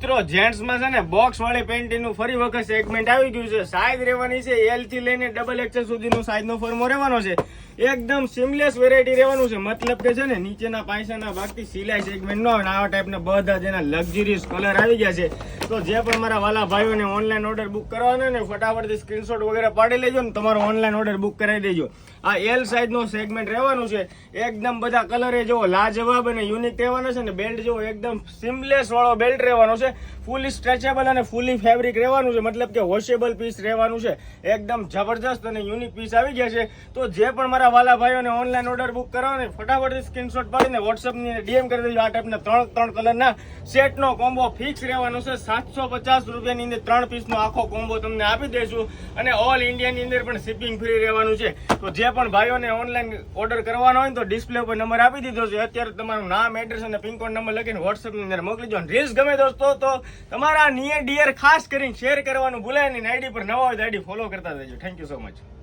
મિત્રો જેન્ટ્સમાં છે ને બોક્સ વાળી પેન્ટીનું ફરી વખત સેગમેન્ટ આવી ગયું છે. સાઈઝ રહેવાની છે એલ થી લઈને ડબલ એક્સેલ સુધીનો સાઈઝનો ફોર્મો રહેવાનો છે. એકદમ સિમલેસ વેરાયટી રહેવાનું છે. મતલબ કે છે ને નીચેના પાયસાના ભાગથી સિલાઈ સેગમેન્ટ નો આવે. આવા ટાઈપના બધા જેના લક્ઝરીઝ કલર આવી ગયા છે. તો જે પણ મારા વાલા ભાઈઓને ઓનલાઈન ઓર્ડર બુક કરવાનો ને ફટાફટથી સ્ક્રીનશોટ વગેરે પાડી લેજો ને તમારો ઓનલાઈન ઓર્ડર બુક કરાવી દેજો. આ એલ સાઈઝનો સેગમેન્ટ રહેવાનું છે. એકદમ બધા કલર જેવો લાજવાબ અને યુનિક રહેવાનો છે ને બેલ્ટ જેવો એકદમ સિમલેસ વાળો બેલ્ટ રહેવાનો છે. ફૂલી સ્ટ્રેચેબલ અને ફૂલી ફેબ્રિક રહેવાનું છે. મતલબ કે વોશેબલ પીસ રહેવાનું છે. એકદમ જબરજસ્ત અને યુનિક પીસ આવી ગયા છે. તો જે પણ મારા વાલા ભાઈઓને ઓનલાઈન ઓર્ડર બુક કરવાનો ને ફટાફટથી સ્ક્રીનશોટ પાડીને વોટ્સઅપની ડીએમ કરી દેજો. આ ટાઈપના ત્રણ કલરના સેટનો કોમ્બો ફિક્સ રહેવાનો છે. 750 રૂપિયાની અંદર 3 પીસનો આખો કોમ્બો તમને આપી દઈશું અને ઓલ ઇન્ડિયાની અંદર પણ શિપિંગ ફ્રી રહેવાનું છે. તો જે પણ ભાઈઓને ઓનલાઈન ઓર્ડર કરવાનો હોય તો ડિસ્પ્લે ઉપર નંબર આપી દીધો છે. અત્યારે તમારું નામ, એડ્રેસ અને પિનકોડ નંબર લખીને વોટ્સઅપની અંદર મોકલી દો. રીલ્સ ગમે દોસ્તો તો તમારા નિયર ડિયર ખાસ કરીને શેર કરવાનું ભૂલાય નહીં. આઈડી પર નવા હોય તો આઈડી ફોલો કરતા રહેજો. Thank you so much.